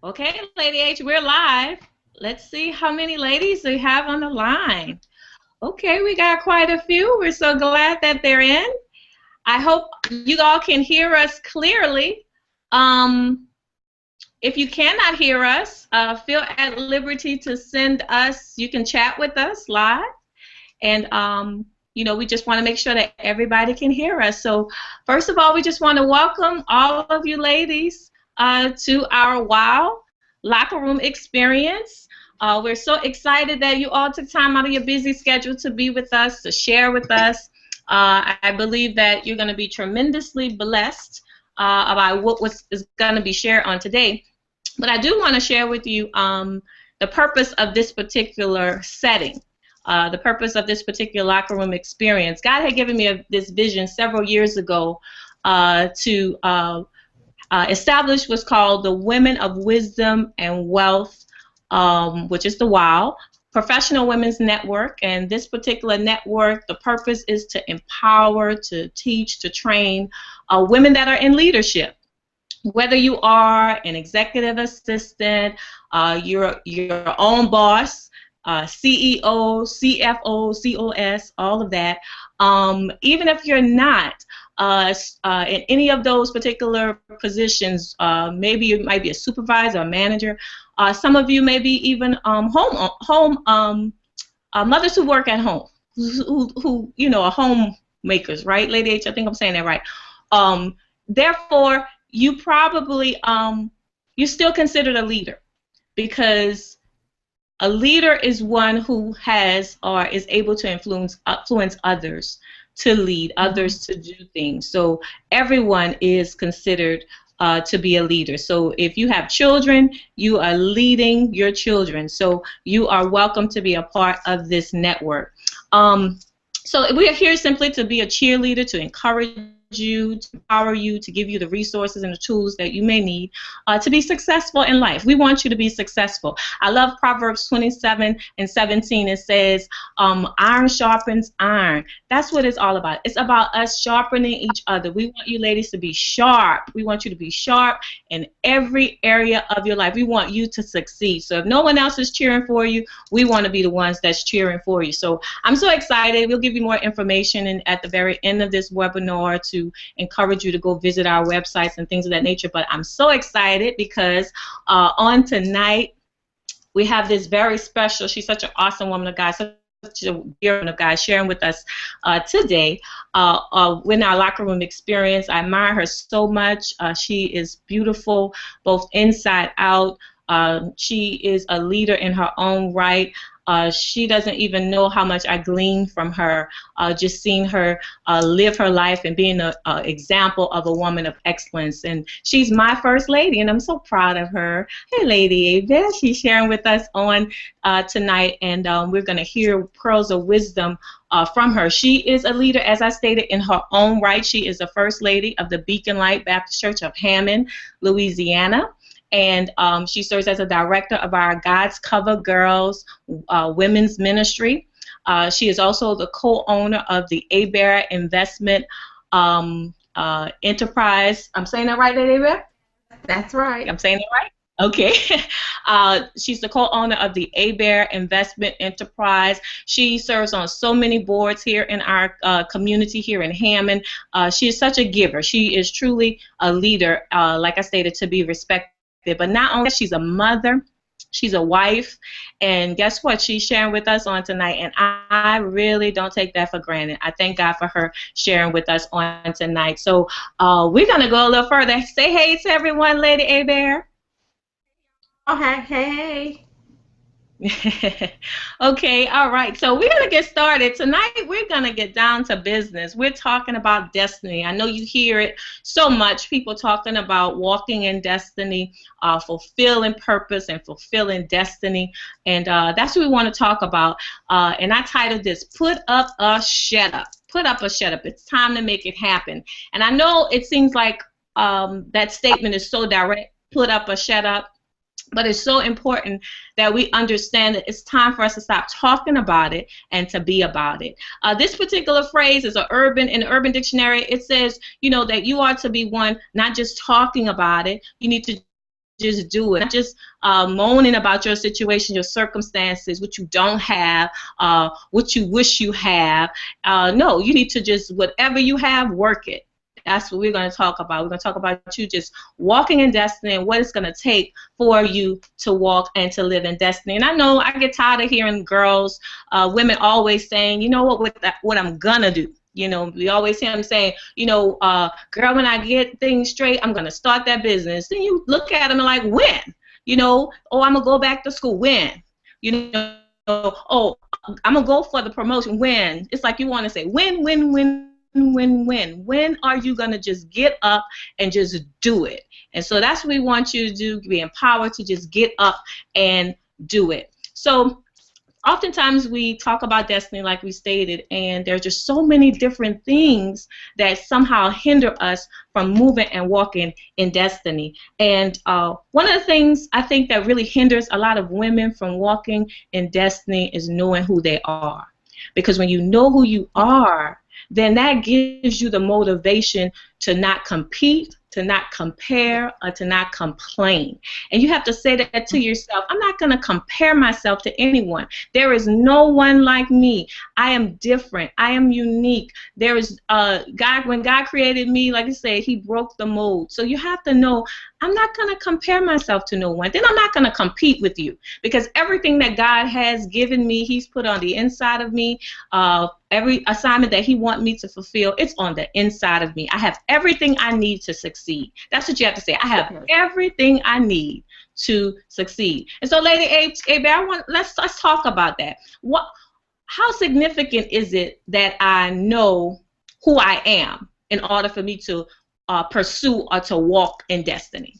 Okay, Lady H, we're live. Let's see how many ladies we have on the line. Okay, we got quite a few. We're so glad that they're in. I hope you all can hear us clearly. Um, if you cannot hear us, feel at liberty to send us. You can chat with us live, and we just want to make sure that everybody can hear us. So, first of all, we just want to welcome all of you ladies to our WOW locker room experience. We're so excited that you all took time out of your busy schedule to be with us, to share with us. I believe that you're going to be tremendously blessed about what is going to be shared on today. But I do want to share with you the purpose of this particular setting. The purpose of this particular locker room experience. God had given me this vision several years ago to establish what's called the Women of Wisdom and Wealth, which is the WOW, Professional Women's Network. And this particular network, the purpose is to empower, to teach, to train women that are in leadership. Whether you are an executive assistant, you're your own boss, CEO, CFO, COS, all of that. Even if you're not in any of those particular positions, maybe you might be a supervisor, a manager. Some of you may be even home mothers who work at home, who are homemakers, right, Lady H? I think I'm saying that right. Therefore, you probably you're still considered a leader, because a leader is one who has or is able to influence others to lead, others to do things. So everyone is considered to be a leader. So if you have children, you are leading your children. So you are welcome to be a part of this network. So we are here simply to be a cheerleader, to encourage you, to empower you, to give you the resources and the tools that you may need to be successful in life. We want you to be successful. I love Proverbs 27:17. It says, iron sharpens iron. That's what it's all about. It's about us sharpening each other. We want you ladies to be sharp. We want you to be sharp in every area of your life. We want you to succeed. So if no one else is cheering for you, we want to be the ones that's cheering for you. So I'm so excited. We'll give you more information at the very end of this webinar to encourage you to go visit our websites and things of that nature. But I'm so excited because on tonight we have this very special, she's such an awesome woman of God, such a dear woman of God, sharing with us today in our locker room experience. I admire her so much. She is beautiful both inside out. She is a leader in her own right. She doesn't even know how much I glean from her, just seeing her live her life and being an example of a woman of excellence. And she's my first lady, and I'm so proud of her. Hey, Lady Hebert, she's sharing with us on tonight, and we're going to hear pearls of wisdom from her. She is a leader, as I stated, in her own right. She is the First Lady of the Beacon Light Baptist Church of Hammond, Louisiana. And she serves as a director of our God's Cover Girls Women's Ministry. She is also the co-owner of the Hebert Investment Enterprise. I'm saying that right, Lady Hebert? That's right. I'm saying it right? Okay. She's the co-owner of the Hebert Investment Enterprise. She serves on so many boards here in our community here in Hammond. She is such a giver. She is truly a leader, like I stated, to be respected. But not only she's a mother, she's a wife, and guess what? She's sharing with us on tonight, and I really don't take that for granted. I thank God for her sharing with us on tonight. So we're going to go a little further. Say hey to everyone, Lady Hebert. Oh, hey. Okay, all right. So we're going to get started. Tonight we're going to get down to business. We're talking about destiny. I know you hear it so much, people talking about walking in destiny, fulfilling purpose and fulfilling destiny. And that's what we want to talk about. And I titled this, Put Up a Shut Up. Put up a shut up. It's time to make it happen. And I know it seems like that statement is so direct, put up a shut up. But it's so important that we understand that it's time for us to stop talking about it and to be about it. This particular phrase is in the Urban Dictionary. It says, that you are to be one, not just talking about it. You need to just do it. Not just moaning about your situation, your circumstances, what you don't have, what you wish you have. No, you need to just, whatever you have, work it. That's what we're going to talk about. We're going to talk about you just walking in destiny and what it's going to take for you to walk and to live in destiny. And I know I get tired of hearing girls, women always saying, you know what I'm going to do. You know, we always hear them saying, you know, girl, when I get things straight, I'm going to start that business. Then you look at them and like, when? You know, oh, I'm going to go back to school. When? You know, oh, I'm going to go for the promotion. When? It's like you want to say, when? When are you going to just get up and just do it? And so that's what we want you to do, be empowered to just get up and do it. So oftentimes we talk about destiny like we stated, and there's just so many different things that somehow hinder us from moving and walking in destiny. And one of the things I think that really hinders a lot of women from walking in destiny is knowing who they are. Because when you know who you are, then that gives you the motivation to not compete, to not compare, or to not complain. And you have to say that to yourself. I'm not going to compare myself to anyone. There is no one like me. I am different. I am unique. There is God. When God created me, like I said, He broke the mold. So you have to know, I'm not going to compare myself to no one. Then I'm not going to compete with you, because everything that God has given me, He's put on the inside of me. Every assignment that He wants me to fulfill, it's on the inside of me. I have everything I need to succeed. That's what you have to say. I have everything I need to succeed. And so, Lady Hebert, let's talk about that. How significant is it that I know who I am in order for me to pursue or to walk in destiny?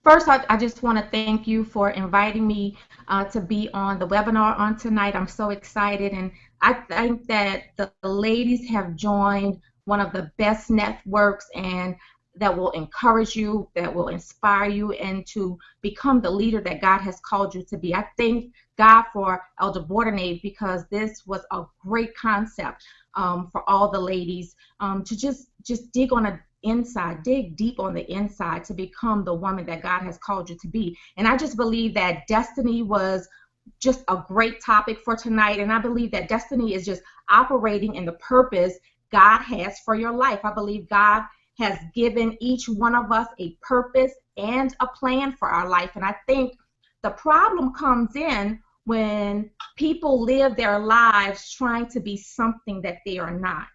First, I just want to thank you for inviting me to be on the webinar on tonight. I'm so excited, and I think that the ladies have joined one of the best networks, and that will encourage you, that will inspire you, and to become the leader that God has called you to be. I thank God for Elder Bordenave, because this was a great concept for all the ladies to just dig on the inside, dig deep on the inside to become the woman that God has called you to be. And I just believe that destiny was just a great topic for tonight, and I believe that destiny is just operating in the purpose God has for your life. I believe God has given each one of us a purpose and a plan for our life, and I think the problem comes in when people live their lives trying to be something that they are not.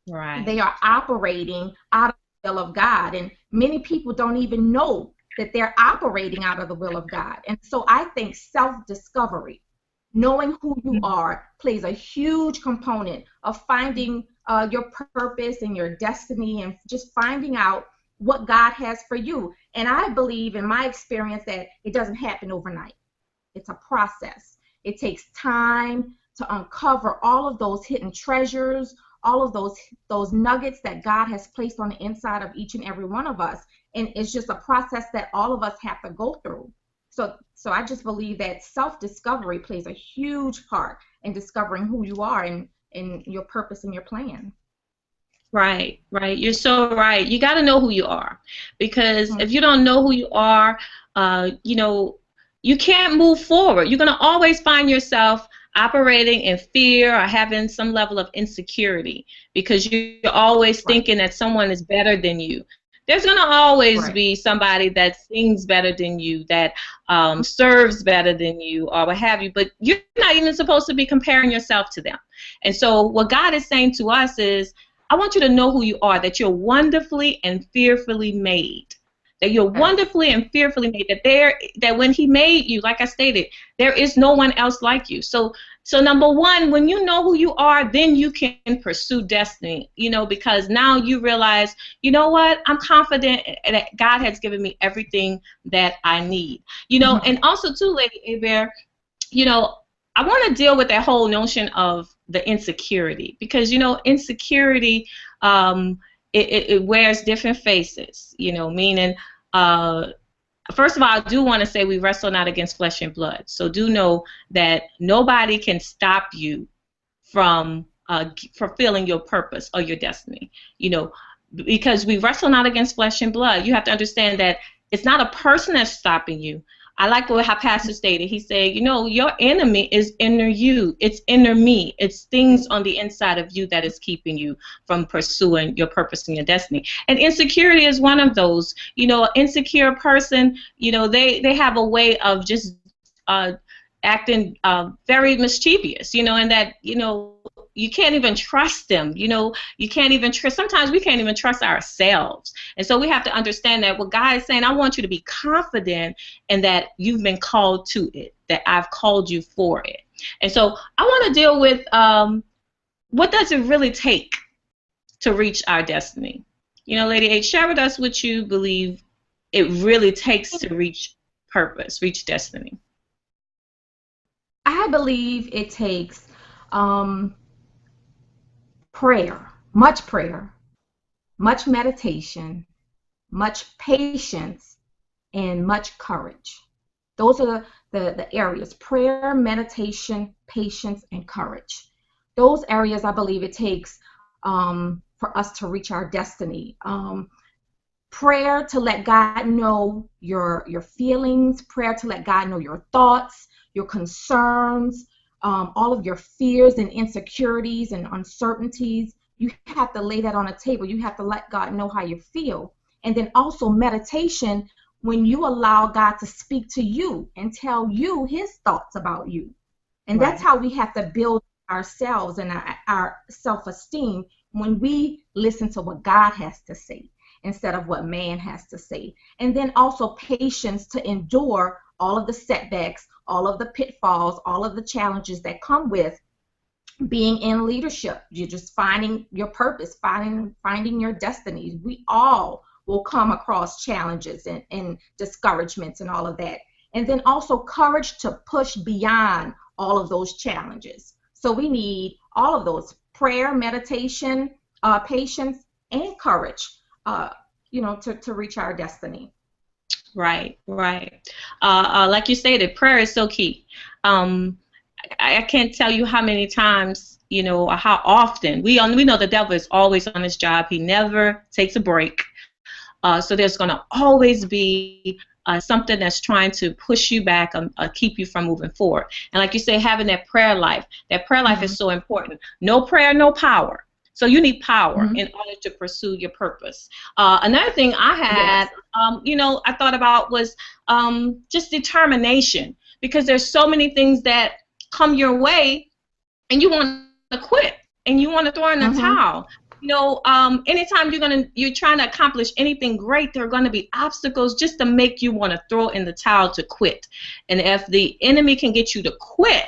Right. They are operating out of the will of God, and many people don't even know that they're operating out of the will of God. And so I think self-discovery, knowing who you are, plays a huge component of finding your purpose and your destiny, and just finding out what God has for you. And I believe, in my experience, that it doesn't happen overnight. It's a process. It takes time to uncover all of those hidden treasures, all of those nuggets that God has placed on the inside of each and every one of us. And it's just a process that all of us have to go through. So I just believe that self-discovery plays a huge part in discovering who you are and your purpose and your plan. Right. You're so right. You got to know who you are, because if you don't know who you are, you know, you can't move forward. You're going to always find yourself operating in fear or having some level of insecurity, because you're always thinking that someone is better than you. There's going to always be somebody that sings better than you, that serves better than you, or what have you, but you're not even supposed to be comparing yourself to them. And so what God is saying to us is, I want you to know who you are, that you're wonderfully and fearfully made. That you're wonderfully and fearfully made, that when He made you, like I stated, there is no one else like you. So number one, when you know who you are, then you can pursue destiny, you know, because now you realize, you know what, I'm confident that God has given me everything that I need. You know, and also too, Lady Hebert, you know, I want to deal with that whole notion of the insecurity, because, you know, insecurity, it wears different faces, you know, meaning, first of all, I do want to say we wrestle not against flesh and blood. So do know that nobody can stop you from fulfilling your purpose or your destiny, you know, because we wrestle not against flesh and blood. You have to understand that It's not a person that's stopping you. I like what how Pastor stated. He said, you know, your enemy is inner you. It's inner me. It's things on the inside of you that is keeping you from pursuing your purpose and your destiny. And insecurity is one of those. You know, an insecure person, you know, they have a way of just acting very mischievous, you know, and that, you know, you can't even trust them. You know, you can't even trust. Sometimes we can't even trust ourselves. And so we have to understand that what God is saying, I want you to be confident in that you've been called to it, that I've called you for it. And so I want to deal with what does it really take to reach our destiny? You know, Lady H, share with us what you believe it really takes to reach purpose, reach destiny. I believe it takes prayer, much meditation, much patience, and much courage. Those are the areas: prayer, meditation, patience, and courage. Those areas I believe it takes for us to reach our destiny. Prayer to let God know your feelings, prayer to let God know your thoughts, your concerns, all of your fears and insecurities and uncertainties. You have to lay that on a table. You have to let God know how you feel. And then also meditation, when you allow God to speak to you and tell you his thoughts about you. And Right. That's how we have to build ourselves and our self-esteem, when we listen to what God has to say instead of what man has to say. And then also patience to endure all of the setbacks, all of the pitfalls, all of the challenges that come with being in leadership. You're just finding your purpose, finding your destiny. We all will come across challenges and discouragements and all of that. And then also courage to push beyond all of those challenges. So we need all of those: prayer, meditation, patience, and courage, you know, to reach our destiny. Right, right. Like you stated, prayer is so key. I can't tell you how many times, you know, or how often we know the devil is always on his job. He never takes a break. So there's going to always be something that's trying to push you back, keep you from moving forward. And like you say, having that prayer life is so important. No prayer, no power. So you need power in order to pursue your purpose. Another thing I had, you know, I thought about was just determination, because there's so many things that come your way and you want to quit and you want to throw in the towel. You know, anytime you're trying to accomplish anything great, there are going to be obstacles just to make you want to throw in the towel, to quit. And if the enemy can get you to quit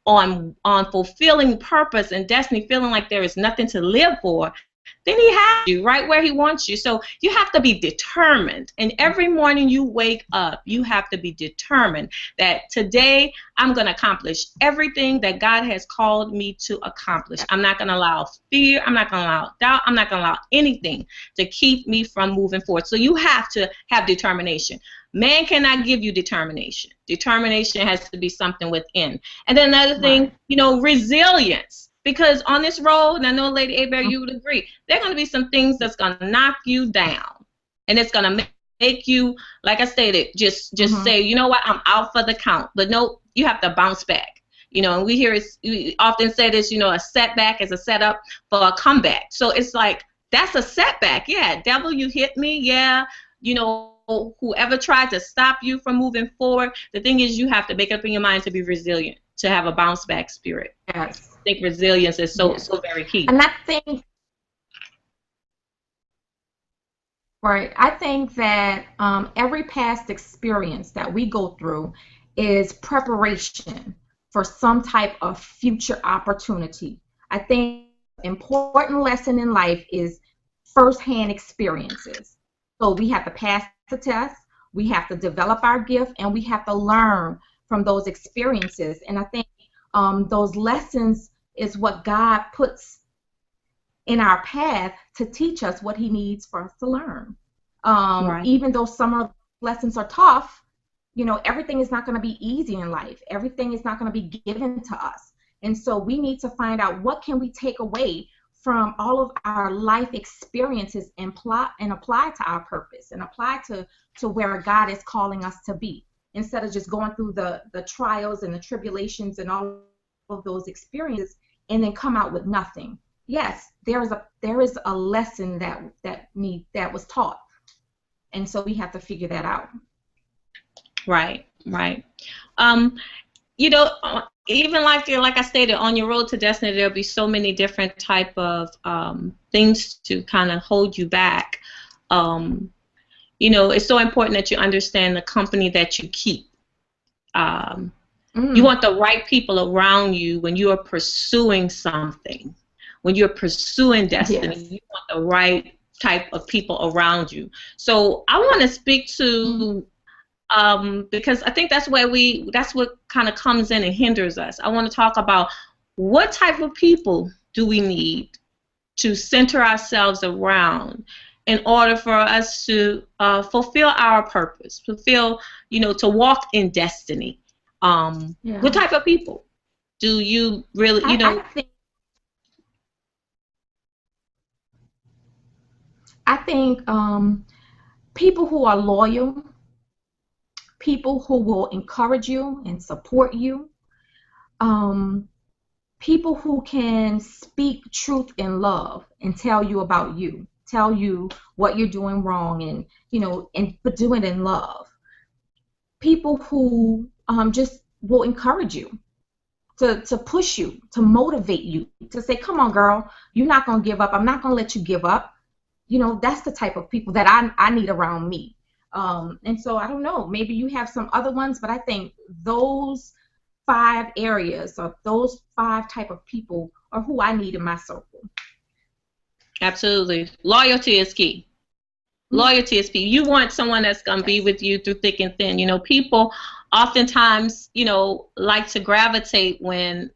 on fulfilling purpose and destiny, feeling like there is nothing to live for, then he has you right where he wants you. So you have to be determined. And every morning you wake up, you have to be determined that today I'm going to accomplish everything that God has called me to accomplish. I'm not going to allow fear. I'm not going to allow doubt. I'm not going to allow anything to keep me from moving forward. So you have to have determination. Man cannot give you determination. Determination has to be something within. And then another thing, you know, resilience. Because on this road, and I know, Lady Hebert, you would agree, there are going to be some things that's going to knock you down. And it's going to make you, like I stated, just say, you know what, I'm out for the count. But no, you have to bounce back. You know, and we often say this, you know, a setback is a setup for a comeback. So it's like, that's a setback. Yeah, devil, you hit me. Yeah, you know, whoever tried to stop you from moving forward, the thing is you have to make up in your mind to be resilient, to have a bounce back spirit. Yes. I think resilience is so very key. And I think, right, I think that every past experience that we go through is preparation for some type of future opportunity. I think an important lesson in life is firsthand experiences. So we have to pass the test, we have to develop our gift, and we have to learn from those experiences. And I think those lessons is what God puts in our path to teach us what he needs for us to learn. Even though some of the lessons are tough, you know, everything is not going to be easy in life. Everything is not going to be given to us. And so we need to find out, what can we take away from all of our life experiences and apply to our purpose and apply to where God is calling us to be, instead of just going through the trials and the tribulations and all of those experiences and then come out with nothing. Yes, there is a lesson that was taught, and so we have to figure that out. Right. You know, even like I stated, on your road to destiny, there'll be so many different type of things to kind of hold you back. You know, it's so important that you understand the company that you keep. You want the right people around you when you are pursuing something. When you're pursuing destiny, yes, you want the right type of people around you. So I want to speak to, because I think that's what kind of comes in and hinders us. I want to talk about what type of people do we need to center ourselves around in order for us to fulfill our purpose, fulfill, you know, to walk in destiny. What type of people do you really, you know? I think people who are loyal, people who will encourage you and support you, people who can speak truth in love and tell you about you, tell you what you're doing wrong, and but do it in love. People who just will encourage you, to push you, to motivate you, to say, come on, girl, you're not going to give up. I'm not going to let you give up. You know, that's the type of people that I need around me. And so I don't know, maybe you have some other ones, but I think those 5 areas or those 5 type of people are who I need in my circle. Absolutely. Loyalty is key. Loyalty is key. You want someone that's going to be with you through thick and thin. You know, people oftentimes, you know, like to gravitate when,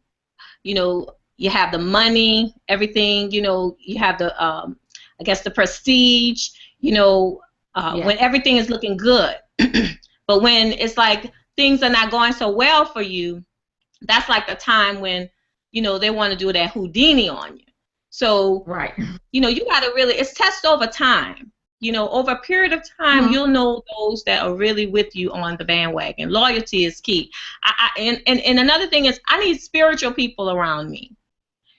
you know, you have the money, everything, you know, you have the, I guess, the prestige, you know, when everything is looking good. But when it's like things are not going so well for you, that's like the time when, you know, they want to do that Houdini on you. So, you know, you got to really, it's test over time. You know, over a period of time, you'll know those that are really with you on the bandwagon. Loyalty is key. And another thing is, I need spiritual people around me.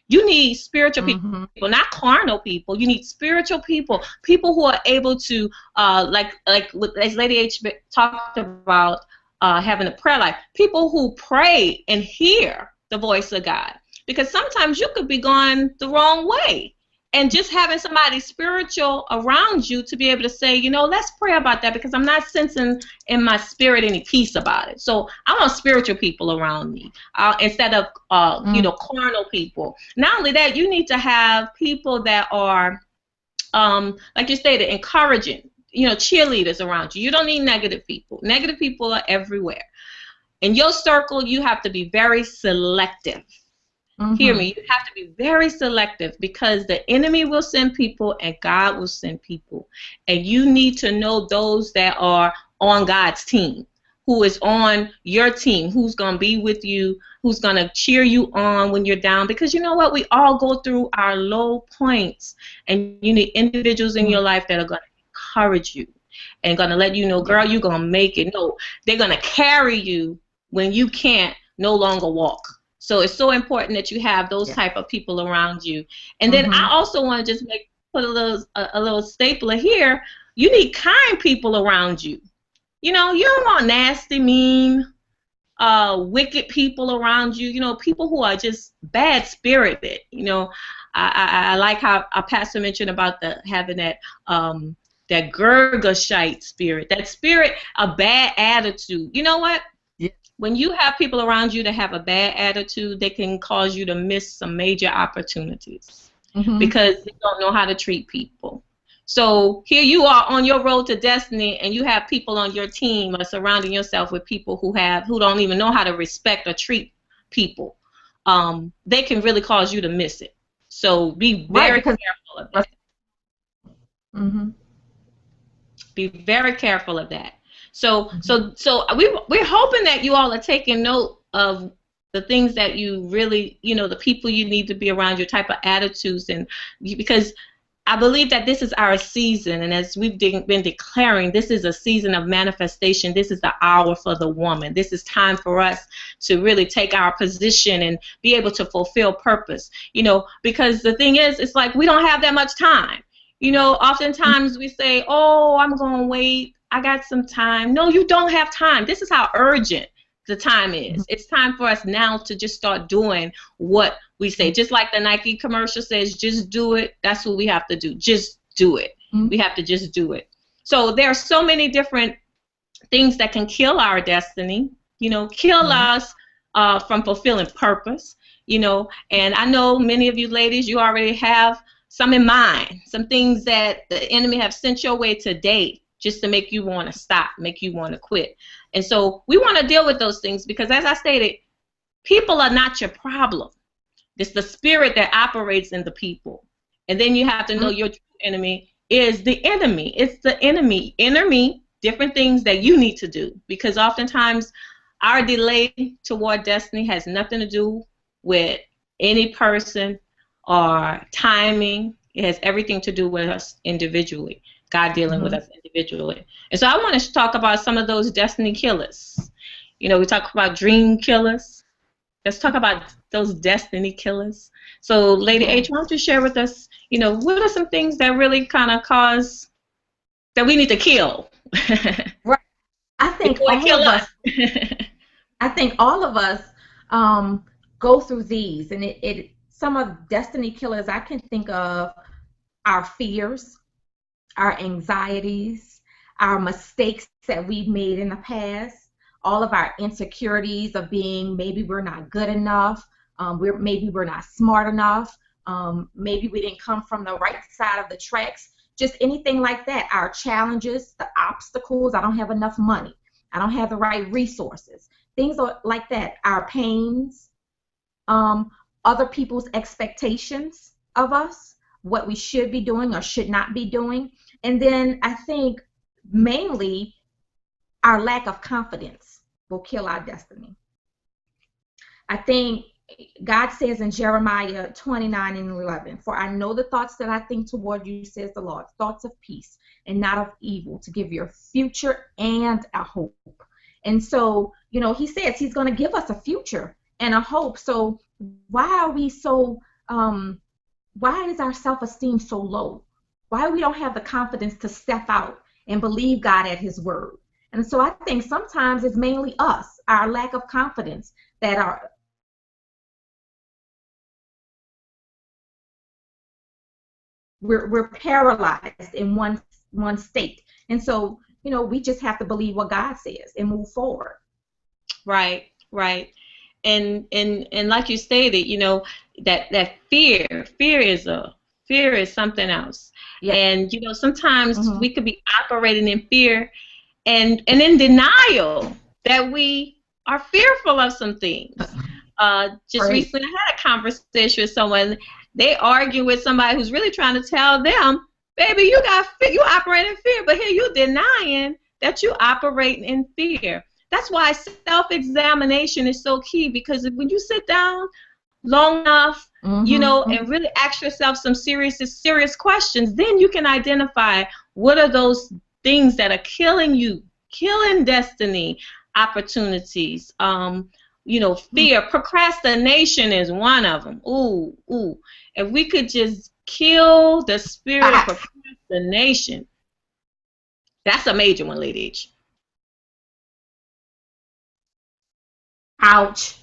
You need spiritual people, not carnal people. You need spiritual people, people who are able to, as Lady H talked about, having a prayer life, people who pray and hear the voice of God. Because sometimes you could be going the wrong way. And just having somebody spiritual around you to be able to say, you know, let's pray about that, because I'm not sensing in my spirit any peace about it. So I want spiritual people around me instead of, you know, carnal people. Not only that, you need to have people that are, like you stated, encouraging, you know, cheerleaders around you. You don't need negative people. Negative people are everywhere. In your circle, you have to be very selective. Hear me, you have to be very selective, because the enemy will send people and God will send people. And you need to know those that are on God's team, who is on your team, who's going to be with you, who's going to cheer you on when you're down. Because you know what? We all go through our low points, and you need individuals in your life that are going to encourage you and going to let you know, girl, you're going to make it. No, they're going to carry you when you can't no longer walk. So it's so important that you have those type of people around you. And then I also want to just put a little stapler here. You need kind people around you. You know, you don't want nasty, mean, wicked people around you. You know, people who are just bad spirited. You know, I like how our pastor mentioned about having that that Gergashite spirit, that spirit of bad attitude. You know what? When you have people around you that have a bad attitude, they can cause you to miss some major opportunities because they don't know how to treat people. So here you are on your road to destiny, and you have people on your team or surrounding yourself with people who don't even know how to respect or treat people. They can really cause you to miss it. So be very careful of that. Be very careful of that. So we're hoping that you all are taking note of the things that you really, the people you need to be around, your type of attitudes, and because I believe that this is our season, and as we've been declaring, this is a season of manifestation. This is the hour for the woman. This is time for us to really take our position and be able to fulfill purpose. Because the thing is, it's like we don't have that much time. Oftentimes we say, oh, I'm going to wait. I got some time. No, you don't have time. This is how urgent the time is. It's time for us now to just start doing what we say. Just like the Nike commercial says, just do it. That's what we have to do. Just do it. We have to just do it. So there are so many different things that can kill our destiny, kill us from fulfilling purpose, and I know many of you ladies, you already have some in mind, some things that the enemy have sent your way today just to make you want to stop, make you want to quit. And so we want to deal with those things because, as I stated, people are not your problem. It's the spirit that operates in the people. And then you have to know your true enemy is the enemy. It's the enemy, different things that you need to do. Because oftentimes our delay toward destiny has nothing to do with any person or timing. It has everything to do with us individually. God dealing with us individually. And so I want to talk about some of those destiny killers. We talk about dream killers. Let's talk about those destiny killers. So Lady H, why don't you share with us, what are some things that really kind of cause, that we need to kill? Right. I think all of us go through these, and some of destiny killers I can think of our fears, our anxieties, our mistakes that we've made in the past, all of our insecurities of being maybe we're not good enough, maybe we're not smart enough, maybe we didn't come from the right side of the tracks, just anything like that. Our challenges, the obstacles, I don't have enough money, I don't have the right resources, things like that. Our pains, other people's expectations of us, what we should be doing or should not be doing. And then I think mainly our lack of confidence will kill our destiny. I think God says in Jeremiah 29:11, "For I know the thoughts that I think toward you, says the Lord, thoughts of peace and not of evil, to give you a future and a hope." And so, he says he's going to give us a future and a hope. So why are we so, why is our self-esteem so low? Why we don't have the confidence to step out and believe God at his word? And so I think sometimes it's mainly us, our lack of confidence, that we're paralyzed in one state. And so, we just have to believe what God says and move forward. Right. And like you stated, that fear is something else. Yeah. And sometimes we could be operating in fear and in denial that we are fearful of some things. Just recently I had a conversation with someone. They argue with somebody who's really trying to tell them, baby, you operate in fear, but here you denying that you operate in fear. That's why self-examination is so key, because when you sit down long enough, and really ask yourself some serious questions, then you can identify what are those things that are killing you, killing destiny opportunities. Fear, procrastination is one of them. Ooh. If we could just kill the spirit of procrastination, that's a major one, Lady H. Ouch.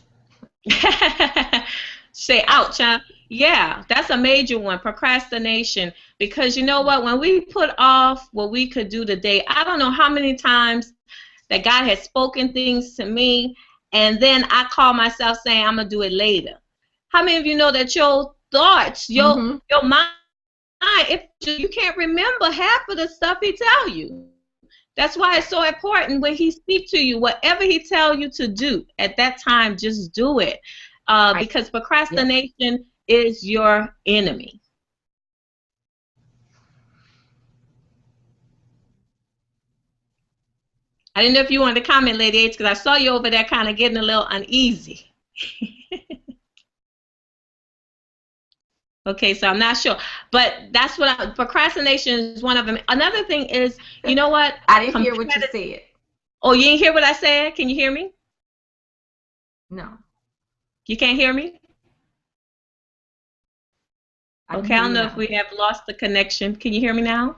Say ouch, huh? Yeah, that's a major one, procrastination. Because you know what? When we put off what we could do today, I don't know how many times that God has spoken things to me, and then I call myself saying I'm going to do it later. How many of you know that your thoughts, your mind, if you can't remember half of the stuff he tell you? That's why it's so important when he speaks to you, whatever he tells you to do at that time, just do it. Because procrastination is your enemy. I didn't know if you wanted to comment, Lady H, because I saw you over there kind of getting a little uneasy. Okay, so I'm not sure, but that's procrastination is one of them. Another thing is, you know what? I didn't hear what you said. Oh, you didn't hear what I said? Can you hear me? No, You can't hear me? I can Okay, I hear don't you know if now. we have lost the connection. Can you hear me now?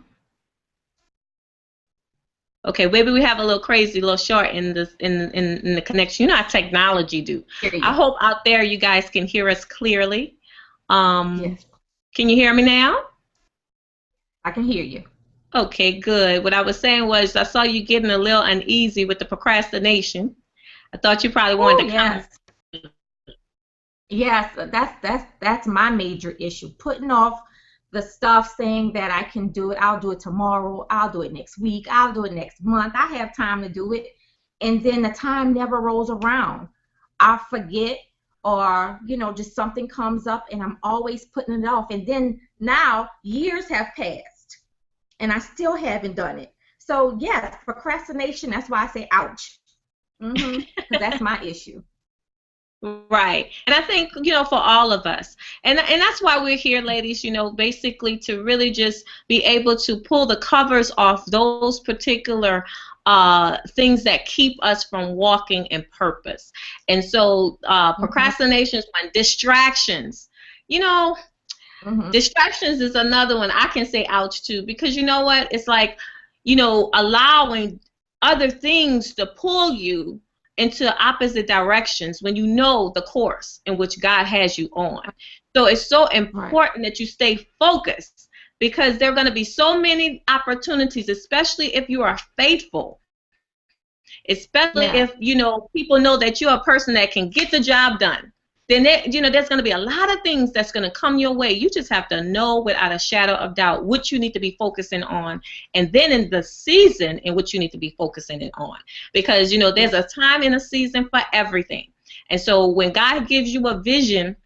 Okay, maybe we have a little crazy, a little short in the connection. You know how technology do. Hear I you. hope out there you guys can hear us clearly. Um, Yes, can you hear me now? I can hear you. Okay, good. What I was saying was I saw you getting a little uneasy with the procrastination. I thought you probably Oh wanted to yes, yes. That's my major issue. Putting off the stuff, saying that I can do it. I'll do it tomorrow. I'll do it next week. I'll do it next month. I have time to do it, and then the time never rolls around. I forget, or just something comes up, and I'm always putting it off. And then now years have passed, and I still haven't done it. So yes, procrastination. That's why I say ouch. Because that's my issue. Right. And I think, for all of us. And that's why we're here, ladies, basically to really just be able to pull the covers off those particular things that keep us from walking in purpose. And so hmm procrastination is one. Distractions. You know, hmm Distractions is another one I can say ouch to, because you know what? It's like, allowing other things to pull you into opposite directions when you know the course in which God has you on. So it's so Right. important that you stay focused, because there are going to be so many opportunities, especially if you are faithful, especially if Yes. people know that you're a person that can get the job done. Then there's going to be a lot of things that's going to come your way. You just have to know without a shadow of doubt what you need to be focusing on, and then in the season in which you need to be focusing it on, because there's Yes. a time and a season for everything. And so when God gives you a vision,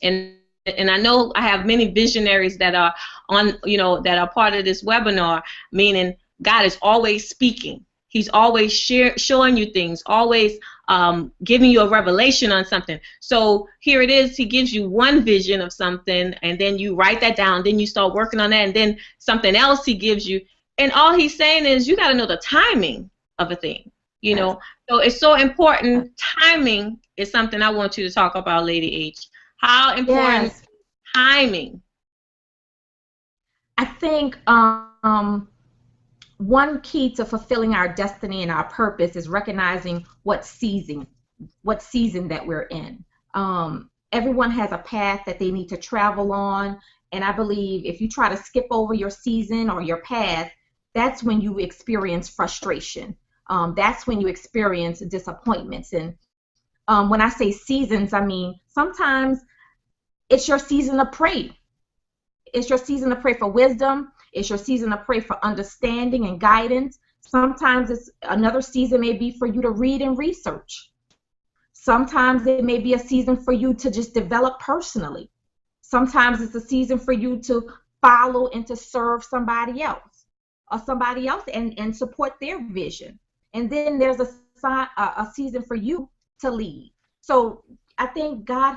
and I know I have many visionaries that are on, that are part of this webinar, meaning God is always speaking. He's always showing you things, always giving you a revelation on something. So here it is, he gives you one vision of something, and then you write that down, then you start working on that, and then something else he gives you. And all he's saying is you got to know the timing of a thing, you Yes. know. So it's so Yes. important. Timing is something I want you to talk about, Lady H. How important Yes. timing? I think one key to fulfilling our destiny and our purpose is recognizing what season that we're in. Everyone has a path that they need to travel on, and I believe if you try to skip over your season or your path, that's when you experience frustration. That's when you experience disappointments. And when I say seasons, I mean sometimes it's your season to pray. It's your season to pray for wisdom. It's your season to pray for understanding and guidance. Sometimes it's another season may be for you to read and research. Sometimes it may be a season for you to just develop personally. Sometimes it's a season for you to follow and to serve somebody else and support their vision. And then there's a season for you to lead. So I think God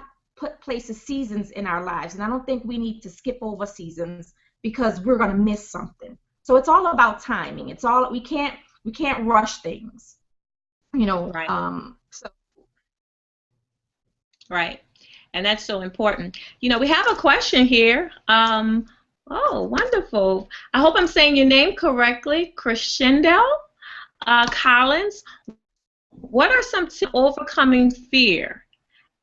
places seasons in our lives, and I don't think we need to skip over seasons because we're going to miss something. So it's all about timing. It's all we can't rush things, you know. Right, So right. And that's so important. We have a question here. Oh, wonderful. I hope I'm saying your name correctly. Crescendo Collins. What are some tips for overcoming fear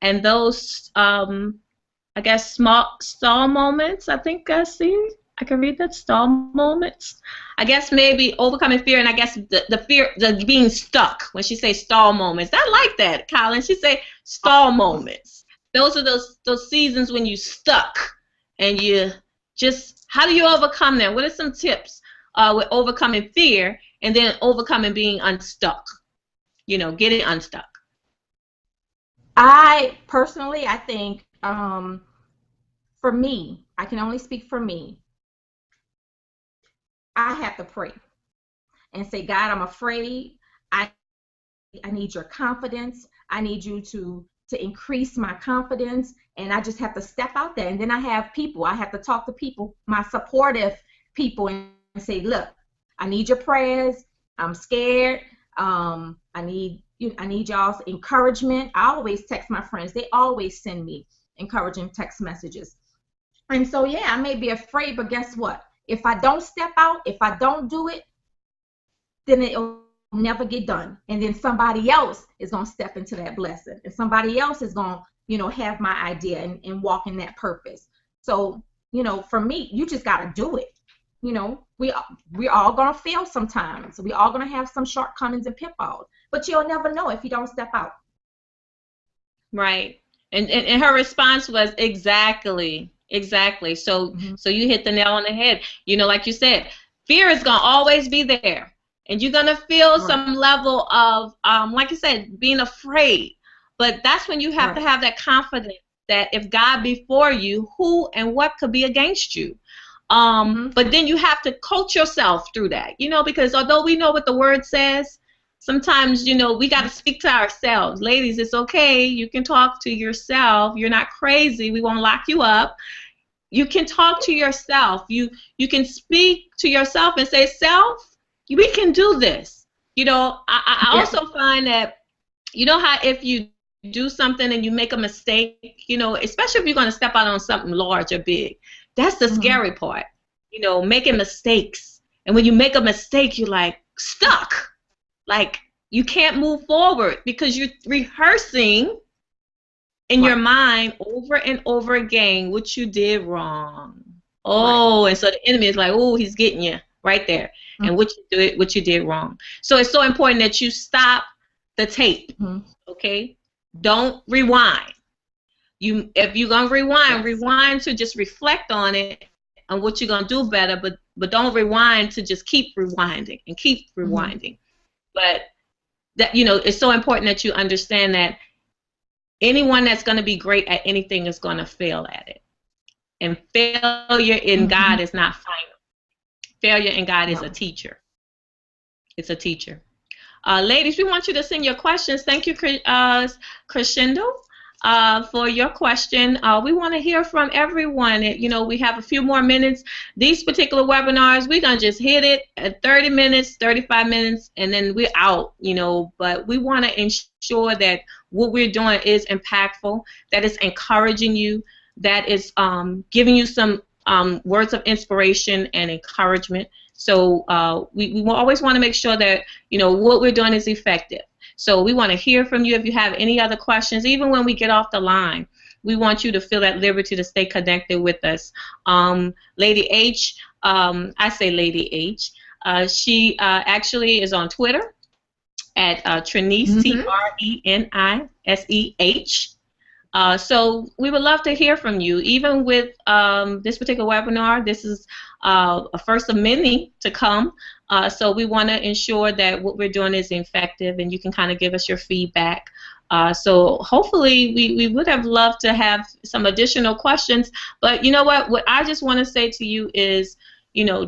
and those, I guess, small stall moments? I think I see. I can read that, stall moments. I guess maybe overcoming fear, and I guess the fear, the being stuck. When she say stall moments, I like that, Colin. She say stall moments. Those are those seasons when you stuck, and you just, how do you overcome that? What are some tips with overcoming fear and then overcoming being unstuck? Getting unstuck. I personally, I think for me, I can only speak for me. I have to pray and say, God, I'm afraid. I I need your confidence. I need you to increase my confidence, and I just have to step out there. And then I have people. I have to talk to people, my supportive people, and say, look, I need your prayers. I'm scared. I need y'all's encouragement. I always text my friends. They always send me encouraging text messages. And so, yeah, I may be afraid, but guess what? If I don't step out, if I don't do it, then it'll never get done. And then somebody else is going to step into that blessing. And somebody else is going to, have my idea and walk in that purpose. So, for me, you just got to do it. We're all going to fail sometimes. We're all going to have some shortcomings and pitfalls. But you'll never know if you don't step out. Right. And her response was exactly. So so you hit the nail on the head. Like you said, fear is going to always be there. And you're going to feel some level of, like you said, being afraid. But that's when you have to have that confidence that if God be for you, who and what could be against you? But then you have to coach yourself through that, because although we know what the word says, sometimes, we got to speak to ourselves. Ladies, it's okay. You can talk to yourself. You're not crazy. We won't lock you up. You can talk to yourself. You can speak to yourself and say, self, we can do this. I also find that, how if you do something and you make a mistake, especially if you're going to step out on something large or big, that's the scary part, making mistakes. And when you make a mistake, you're like stuck. Like you can't move forward because you're rehearsing in your mind over and over again what you did wrong. And so the enemy is like, oh, he's getting you right there. And what you did wrong. So it's so important that you stop the tape. Okay? Don't rewind. If you're gonna rewind to just reflect on it and what you're gonna do better, but don't rewind to just keep rewinding and keep rewinding. But that it's so important that you understand that anyone that's gonna be great at anything is gonna fail at it. And failure in God is not final. Failure in God is a teacher. It's a teacher. Ladies, we want you to send your questions. Thank you, Crescendo, for your question. We want to hear from everyone. We have a few more minutes. These particular webinars, we're going to just hit it at 30 minutes, 35 minutes, and then we're out, But we want to ensure that what we're doing is impactful, that it's encouraging you, that is giving you some words of inspiration and encouragement. So we always want to make sure that what we're doing is effective. So we want to hear from you if you have any other questions. Even when we get off the line, we want you to feel at liberty to stay connected with us. Lady H, I say Lady H. She actually is on Twitter at Tranecia, Treniseh. So we would love to hear from you. Even with this particular webinar, this is a first of many to come. So we want to ensure that what we're doing is effective, and you can kind of give us your feedback. So hopefully we would have loved to have some additional questions. But you know what? What I just want to say to you is,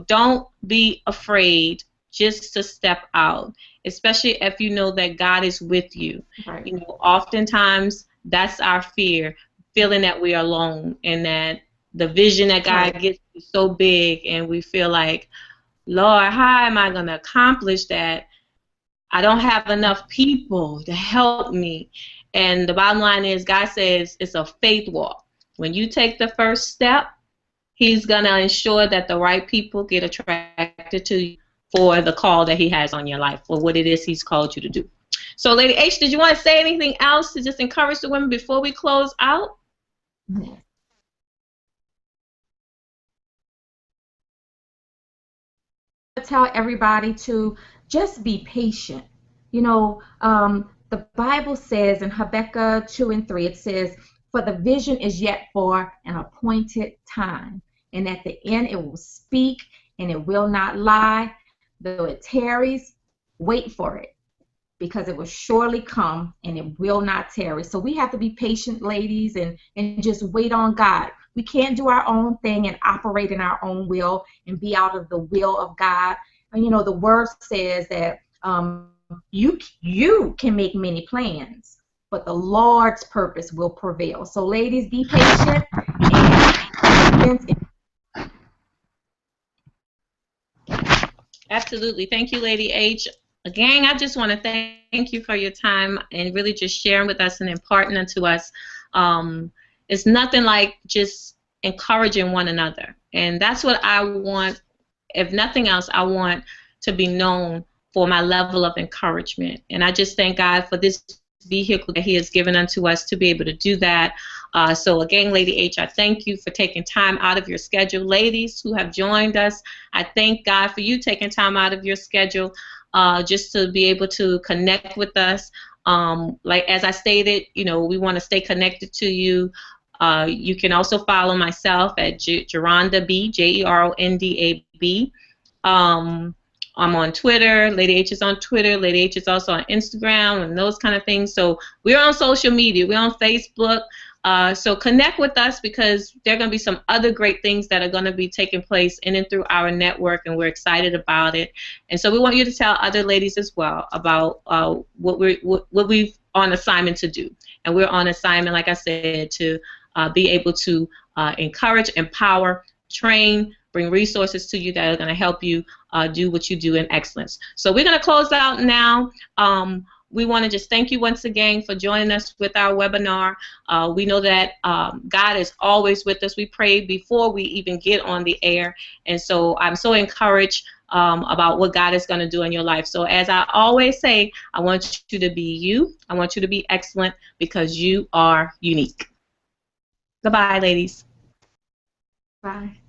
don't be afraid just to step out, especially if you know that God is with you. Right. Oftentimes, that's our fear, feeling that we are alone and that the vision that God gives is so big, and we feel like, Lord, how am I going to accomplish that? I don't have enough people to help me. And the bottom line is, God says it's a faith walk. When you take the first step, He's going to ensure that the right people get attracted to you for the call that He has on your life, for what it is He's called you to do. So, Lady H, did you want to say anything else to just encourage the women before we close out? Tell everybody to just be patient. The Bible says in Habakkuk 2:3, it says, for the vision is yet for an appointed time, and at the end it will speak, and it will not lie. Though it tarries, wait for it, because it will surely come, and it will not tarry. So we have to be patient, ladies, and just wait on God. We can't do our own thing and operate in our own will and be out of the will of God. And the word says that you can make many plans, but the Lord's purpose will prevail. So ladies, be patient and Absolutely. Thank you, Lady H. Again, I just want to thank you for your time and really just sharing with us and imparting unto us. It's nothing like just encouraging one another. And that's what I want. If nothing else, I want to be known for my level of encouragement. And I just thank God for this vehicle that He has given unto us to be able to do that. So again, Lady H, I thank you for taking time out of your schedule. Ladies who have joined us, I thank God for you taking time out of your schedule just to be able to connect with us. Like as I stated, you know, we want to stay connected to you. You can also follow myself at Jeronda B, JERONDAB. I'm on Twitter. Lady H is on Twitter. Lady H is also on Instagram and those kind of things. So we're on social media. We're on Facebook. So connect with us because there are going to be some other great things that are going to be taking place in and through our network, and we're excited about it. And so we want you to tell other ladies as well about what we've on assignment to do. And we're on assignment, like I said, to be able to encourage, empower, train, bring resources to you that are going to help you do what you do in excellence. So we're going to close out now. We want to just thank you once again for joining us with our webinar. We know that God is always with us. We pray before we even get on the air. And so I'm so encouraged about what God is going to do in your life. So as I always say, I want you to be you. I want you to be excellent because you are unique. Goodbye, ladies. bye.